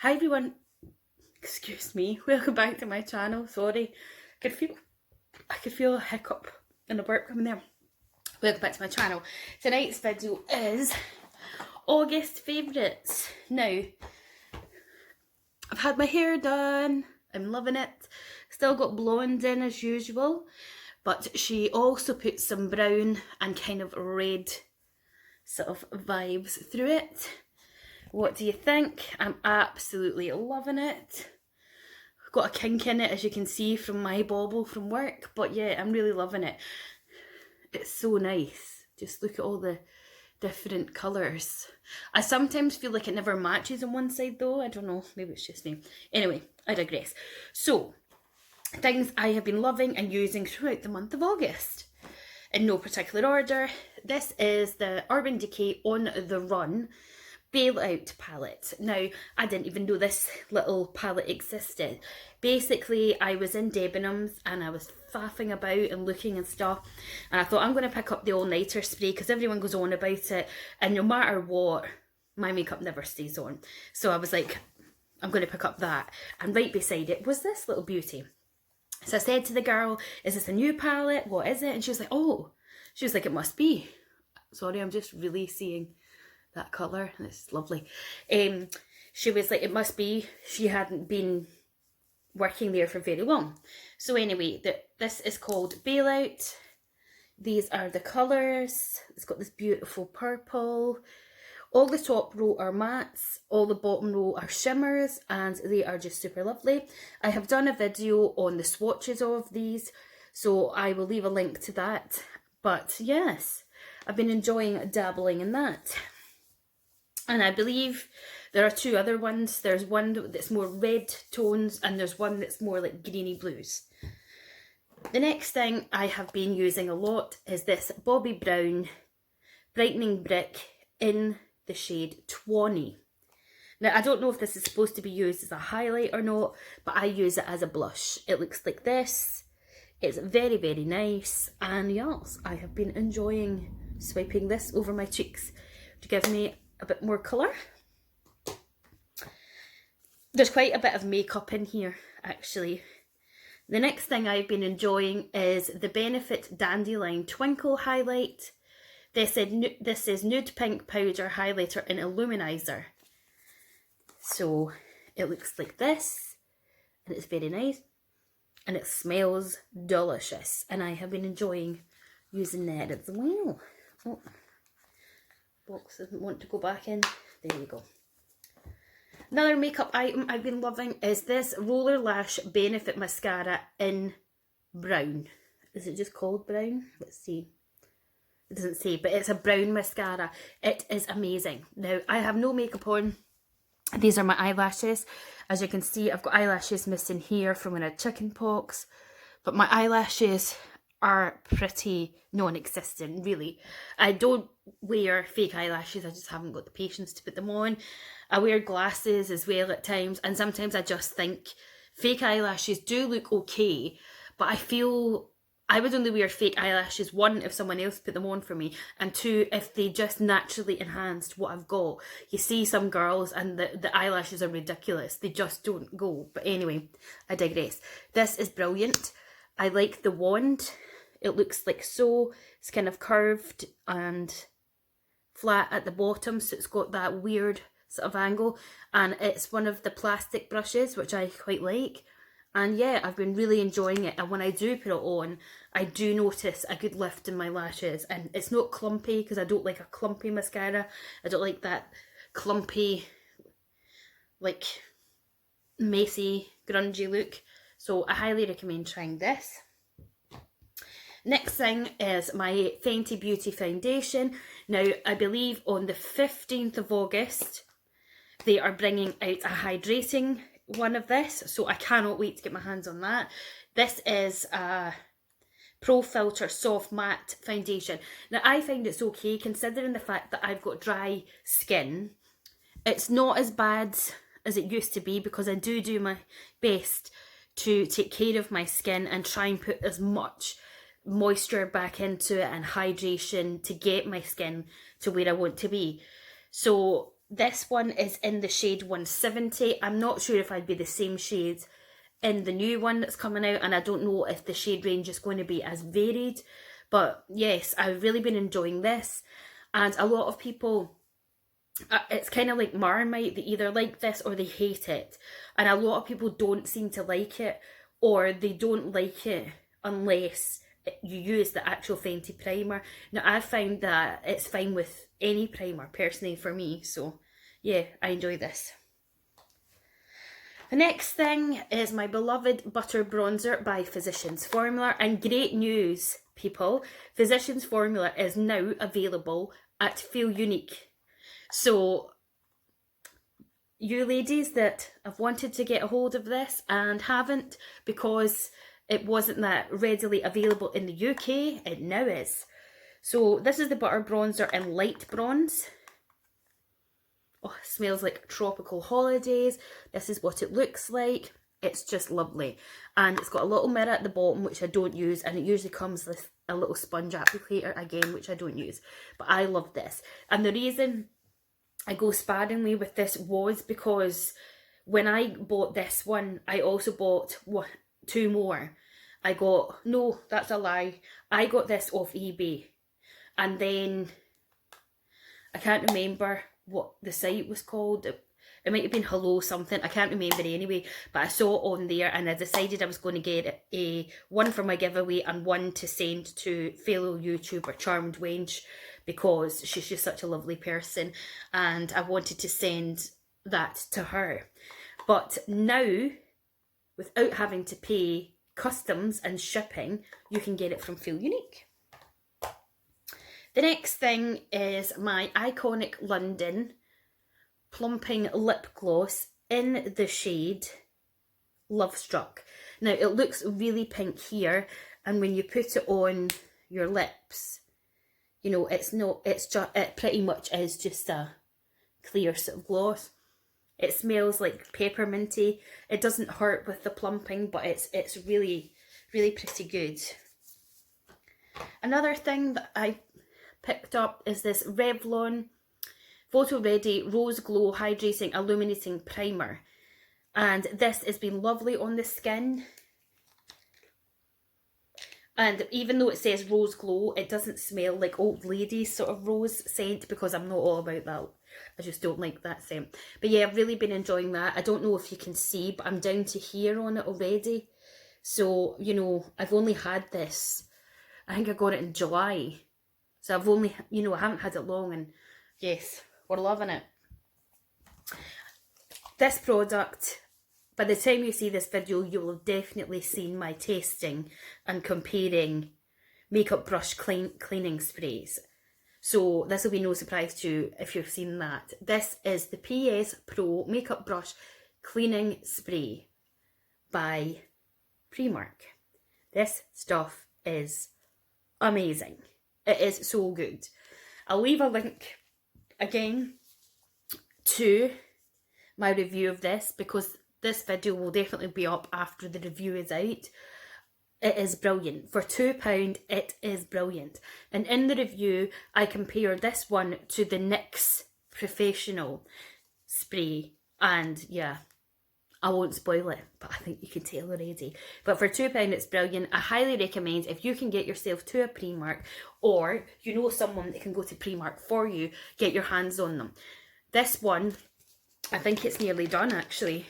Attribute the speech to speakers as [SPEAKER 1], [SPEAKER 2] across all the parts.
[SPEAKER 1] Hi everyone, excuse me, welcome back to my channel. Sorry, I could feel a hiccup and a burp coming there. Welcome back to my channel. Tonight's video is August favourites. Now, I've had my hair done, I'm loving it. Still got blonde in as usual, but she also put some brown and kind of red sort of vibes through it. What do you think? I'm absolutely loving it. Got a kink in it, as you can see from my bauble from work, but yeah, I'm really loving it. It's so nice. Just look at all the different colours. I sometimes feel like it never matches on one side though. I don't know, maybe it's just me. Anyway, I digress. So, things I have been loving and using throughout the month of August. In no particular order, this is the Urban Decay On The Run Bailout palette. Now, I didn't even know this little palette existed. Basically, I was in Debenhams and I was faffing about and looking and stuff, and I thought I'm going to pick up the all-nighter spray because everyone goes on about it, and no matter what, my makeup never stays on. So I was like, I'm going to pick up that, and right beside it was this little beauty. So I said to the girl, is this a new palette? What is it? And she was like, oh. She was like, it must be. Sorry, I'm just really seeing that colour, and it's lovely. She was like, it must be. She hadn't been working there for very long. So anyway, this is called Bailout. These are the colours. It's got this beautiful purple. All the top row are mattes, all the bottom row are shimmers, and they are just super lovely. I have done a video on the swatches of these, so I will leave a link to that. But yes, I've been enjoying dabbling in that. And I believe there are two other ones. There's one that's more red tones, and there's one that's more like greeny blues. The next thing I have been using a lot is this Bobbi Brown Brightening Brick in the shade 20. Now, I don't know if this is supposed to be used as a highlight or not, but I use it as a blush. It looks like this. It's very, very nice, and yes, I have been enjoying swiping this over my cheeks to give me a bit more colour. There's quite a bit of makeup in here, actually. The next thing I've been enjoying is the Benefit Dandelion Twinkle Highlight. This is Nude Pink Powder Highlighter in Illuminizer. So it looks like this, and it's very nice, and it smells delicious, and I have been enjoying using that as well. Oh, box doesn't want to go back in. There you go. Another makeup item I've been loving is this Roller Lash Benefit Mascara in brown. Is it just called brown? Let's see. It doesn't say, but it's a brown mascara. It is amazing. Now, I have no makeup on. These are my eyelashes. As you can see, I've got eyelashes missing here from when I had chicken pox, but my eyelashes are pretty non-existent, really. I don't wear fake eyelashes, I just haven't got the patience to put them on. I wear glasses as well at times, and sometimes I just think fake eyelashes do look okay, but I feel I would only wear fake eyelashes, one, if someone else put them on for me, and two, if they just naturally enhanced what I've got. You see some girls and the eyelashes are ridiculous. They just don't go. But anyway, I digress. This is brilliant. I like the wand. It looks like so. It's kind of curved and flat at the bottom, so it's got that weird sort of angle. And it's one of the plastic brushes, which I quite like. And yeah, I've been really enjoying it, and when I do put it on, I do notice a good lift in my lashes, and it's not clumpy, because I don't like a clumpy mascara. I don't like that clumpy, like, messy, grungy look. So I highly recommend trying this. Next thing is my Fenty Beauty foundation. Now, I believe on the 15th of August, they are bringing out a hydrating one of this, so I cannot wait to get my hands on that. This is a Pro Filter Soft Matte Foundation. Now, I find it's okay, considering the fact that I've got dry skin. It's not as bad as it used to be, because I do my best to take care of my skin and try and put as much moisture back into it and hydration to get my skin to where I want to be. So This one is in the shade 170. I'm not sure if I'd be the same shade in the new one that's coming out, and I don't know if the shade range is going to be as varied. But yes, I've really been enjoying this. And a lot of people, it's kind of like Marmite, they either like this or they hate it. And a lot of people don't seem to like it, or they don't like it unless you use the actual Fenty primer. Now, I found that it's fine with any primer, personally, for me. So, yeah, I enjoy this. The next thing is my beloved Butter Bronzer by Physicians Formula. And great news, people. Physicians Formula is now available at Feel Unique. So, you ladies that have wanted to get a hold of this and haven't because it wasn't that readily available in the UK, it now is. So, this is the Butter Bronzer in Light Bronze. Oh, it smells like tropical holidays. This is what it looks like. It's just lovely. And it's got a little mirror at the bottom, which I don't use. And it usually comes with a little sponge applicator again, which I don't use. But I love this. And the reason I go sparingly with this was because when I bought this one, I also bought two more. No, that's a lie. I got this off eBay. And then, I can't remember what the site was called. It might have been Hello something, I can't remember anyway, but I saw it on there and I decided I was going to get one for my giveaway and one to send to fellow YouTuber Charmed Wench, because she's just such a lovely person and I wanted to send that to her. But now, without having to pay customs and shipping, you can get it from Feel Unique. The next thing is my iconic London plumping lip gloss in the shade Love Struck. Now, it looks really pink here, and when you put it on your lips, you know, it pretty much is just a clear sort of gloss. It smells like pepperminty. It doesn't hurt with the plumping, but it's really, really pretty good. Another thing that I picked up is this Revlon Photo Ready Rose Glow Hydrating Illuminating Primer, and this has been lovely on the skin. And even though it says Rose Glow, it doesn't smell like old lady sort of rose scent, because I'm not all about that. I just don't like that scent. But yeah, I've really been enjoying that. I don't know if you can see, but I'm down to here on it already. So, you know, I've only had this, I think I got it in July. So I've only, you know, I haven't had it long, and yes, we're loving it. This product, by the time you see this video, you will have definitely seen my testing and comparing makeup brush cleaning sprays. So this will be no surprise to you if you've seen that. This is the PS Pro Makeup Brush Cleaning Spray by Primark. This stuff is amazing. It is so good. I'll leave a link again to my review of this, because this video will definitely be up after the review is out. It is brilliant. For £2, it is brilliant. And in the review, I compare this one to the NYX Professional spray. And yeah, I won't spoil it, but I think you can tell already. But for £2, it's brilliant. I highly recommend, if you can get yourself to a Primark, or you know someone that can go to Primark for you, get your hands on them. This one, I think it's nearly done actually.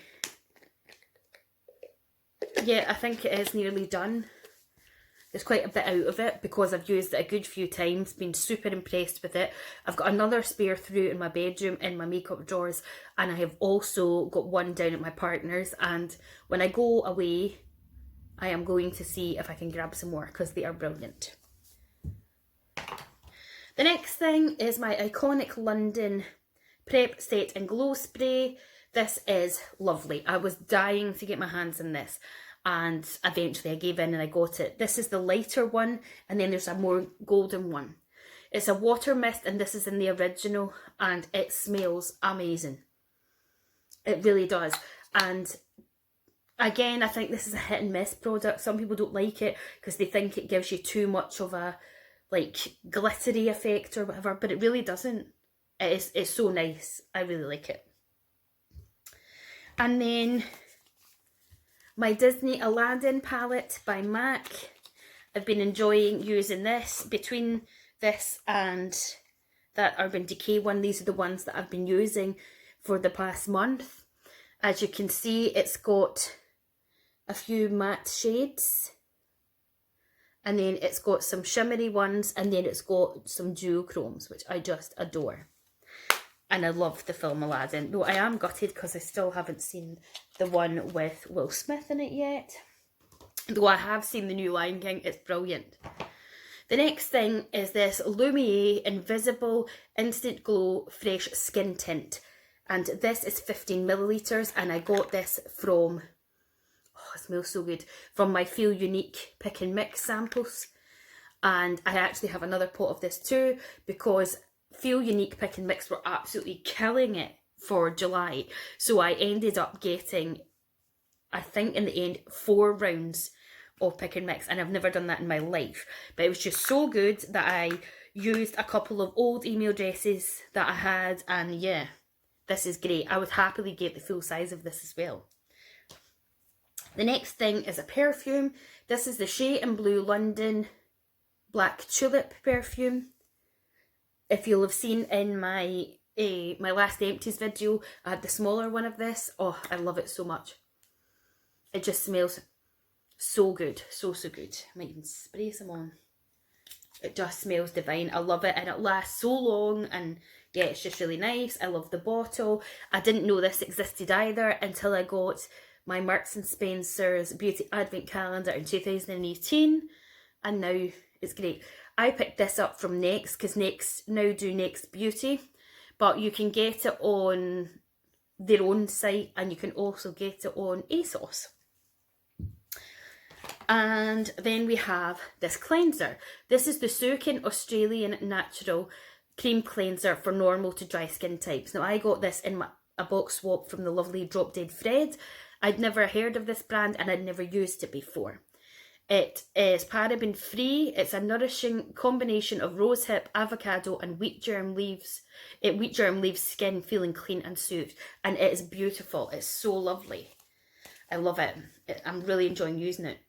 [SPEAKER 1] Yeah, I think it is nearly done. There's quite a bit out of it because I've used it a good few times, been super impressed with it. I've got another spare through in my bedroom in my makeup drawers, and I have also got one down at my partner's, and when I go away I am going to see if I can grab some more because they are brilliant. The next thing is my iconic London Prep Set and Glow Spray. This is lovely. I was dying to get my hands on this, and eventually I gave in and I got it. This is the lighter one, and then there's a more golden one. It's a water mist, and this is in the original, and it smells amazing. It really does. And again, I think this is a hit and miss product. Some people don't like it because they think it gives you too much of a like glittery effect or whatever, but it really doesn't. It's so nice. I really like it. And then my Disney Aladdin palette by MAC. I've been enjoying using this. Between this and that Urban Decay one, these are the ones that I've been using for the past month. As you can see, it's got a few matte shades, and then it's got some shimmery ones, and then it's got some duochromes, which I just adore. And I love the film Aladdin, though I am gutted because I still haven't seen the one with Will Smith in it yet. Though I have seen the new Lion King, it's brilliant. The next thing is this Lumiere Invisible Instant Glow Fresh Skin Tint. And this is 15 millilitres, and I got this from, oh, it smells so good, from my Feel Unique Pick and Mix samples. And I actually have another pot of this too, because Feel Unique Pick and Mix were absolutely killing it for July. So I ended up getting, I think in the end, 4 rounds of Pick and Mix, and I've never done that in my life. But it was just so good that I used a couple of old email addresses that I had, and yeah, this is great. I would happily get the full size of this as well. The next thing is a perfume. This is the Shea and Blue London Black Tulip perfume. If you'll have seen in my my last empties video, I had the smaller one of this. Oh, I love it so much. It just smells so good, so good. I might even spray some on. It just smells divine. I love it, and it lasts so long, and yeah, it's just really nice. I love the bottle. I didn't know this existed either until I got my Marks and Spencer's Beauty Advent Calendar in 2018, and now it's great. I picked this up from Next, because Next now do Next Beauty, but you can get it on their own site, and you can also get it on ASOS. And then we have this cleanser. This is the Sukin Australian Natural Cream Cleanser for normal to dry skin types. Now, I got this in a box swap from the lovely Drop Dead Fred. I'd never heard of this brand, and I'd never used it before. It is paraben free. It's a nourishing combination of rosehip, avocado and wheat germ leaves. Wheat germ leaves skin feeling clean and soothed, and it is beautiful. It's so lovely. I love it. I'm really enjoying using it.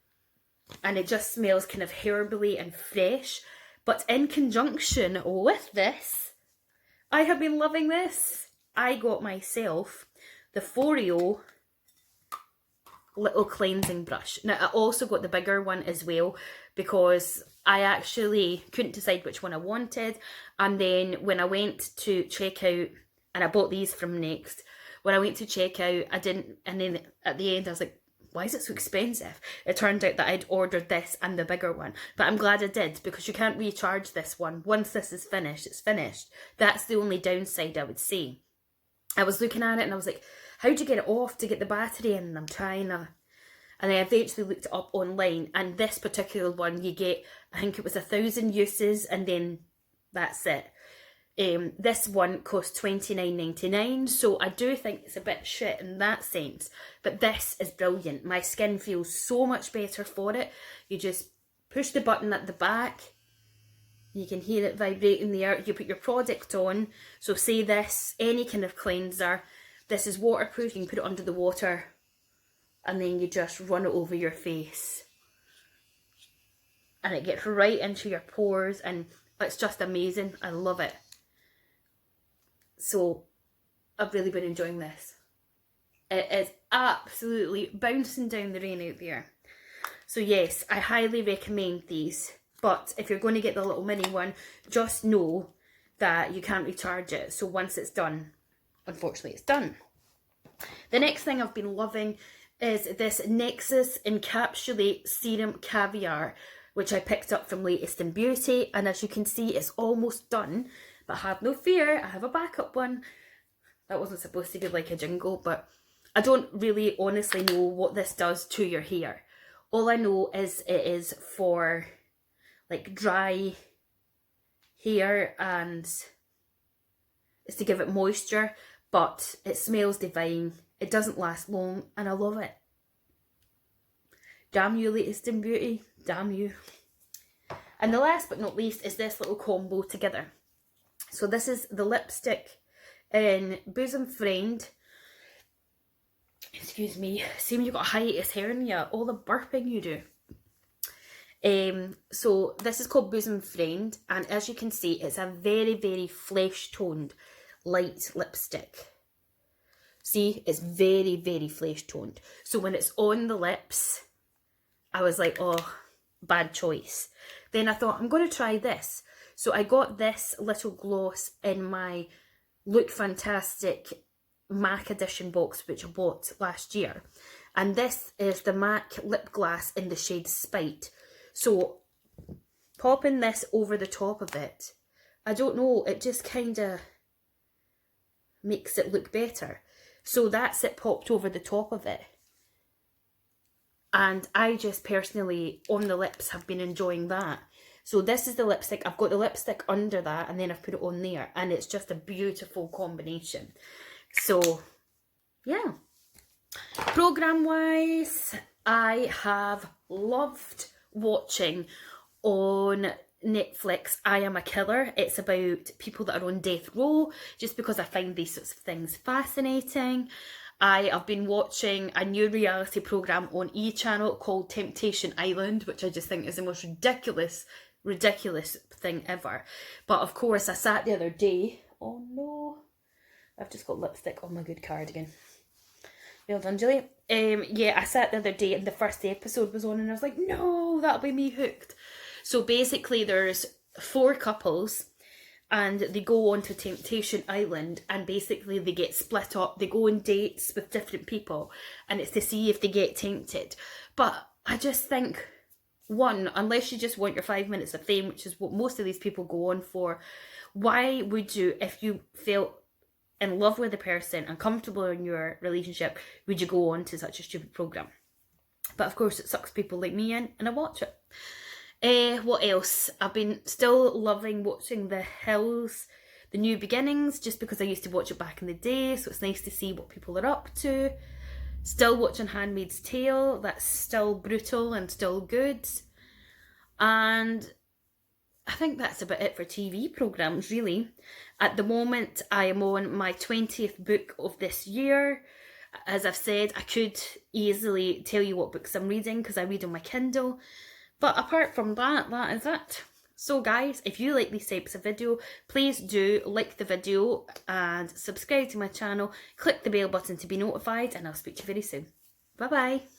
[SPEAKER 1] And it just smells kind of herbally and fresh. But in conjunction with this, I have been loving this. I got myself the Foreo little cleansing brush. Now, I also got the bigger one as well, because I actually couldn't decide which one I wanted. And then when I went to check out, and I bought these from Next, when I went to check out, I didn't, and then at the end I was like, why is it so expensive? It turned out that I'd ordered this and the bigger one. But I'm glad I did, because you can't recharge this one. Once this is finished, it's finished. That's the only downside, I would say. I was looking at it and I was like, how do you get it off to get the battery in? And I'm trying to... And I eventually looked it up online, and this particular one you get, I think it was 1,000 uses, and then that's it. This one cost $29.99, so I do think it's a bit shit in that sense, but this is brilliant. My skin feels so much better for it. You just push the button at the back, you can hear it vibrating there, you put your product on. So say this, any kind of cleanser, this is waterproof, you can put it under the water, and then you just run it over your face. And it gets right into your pores, and it's just amazing. I love it. So, I've really been enjoying this. It is absolutely bouncing down the rain out there. So yes, I highly recommend these. But if you're going to get the little mini one, just know that you can't recharge it. So once it's done, unfortunately it's done. The next thing I've been loving is this Nexus Encapsulate Serum Caviar, which I picked up from Latest in Beauty. And as you can see, it's almost done. But have no fear, I have a backup one. That wasn't supposed to be like a jingle, but I don't really honestly know what this does to your hair. All I know is it is for like dry hair, and it's to give it moisture, but it smells divine. It doesn't last long, and I love it. Damn you, Latest in Beauty. Damn you. And the last but not least is this little combo together. So this is the lipstick in Bosom Friend. Excuse me. See when you've got hiatus hernia, all the burping you do. So this is called Bosom Friend, and as you can see, it's a very, very flesh toned light lipstick. See, it's very, very flesh toned. So when it's on the lips, I was like, oh, bad choice. Then I thought, I'm going to try this. So I got this little gloss in my Look Fantastic MAC edition box, which I bought last year. And this is the MAC lip glass in the shade Spite. So popping this over the top of it, I don't know, it just kind of makes it look better. So that's it popped over the top of it. And I just personally, on the lips, have been enjoying that. So this is the lipstick. I've got the lipstick under that, and then I've put it on there. And it's just a beautiful combination. So, yeah. Programme-wise, I have loved watching on Netflix I Am a Killer. It's about people that are on death row, just because I find these sorts of things fascinating. I have been watching a new reality programme on E! Channel called Temptation Island, which I just think is the most ridiculous thing ever. But of course, I sat the other day. Oh no, I've just got lipstick on my good cardigan. Well done, Julie. Yeah, I sat the other day and the first episode was on, and I was like, no, that'll be me hooked. So basically, there's 4 couples, and they go on to Temptation Island, and basically they get split up. They go on dates with different people, and it's to see if they get tempted. But I just think, one, unless you just want your 5 minutes of fame, which is what most of these people go on for, why would you, if you felt in love with the person and comfortable in your relationship, would you go on to such a stupid programme? But of course, it sucks people like me in, and I watch it. What else? I've been still loving watching The Hills, The New Beginnings, just because I used to watch it back in the day, so it's nice to see what people are up to. Still watching Handmaid's Tale, that's still brutal and still good. And I think that's about it for TV programmes, really. At the moment, I am on my 20th book of this year. As I've said, I could easily tell you what books I'm reading because I read on my Kindle. But apart from that, that is it. So guys, if you like these types of video, please do like the video and subscribe to my channel. Click the bell button to be notified, and I'll speak to you very soon. Bye bye.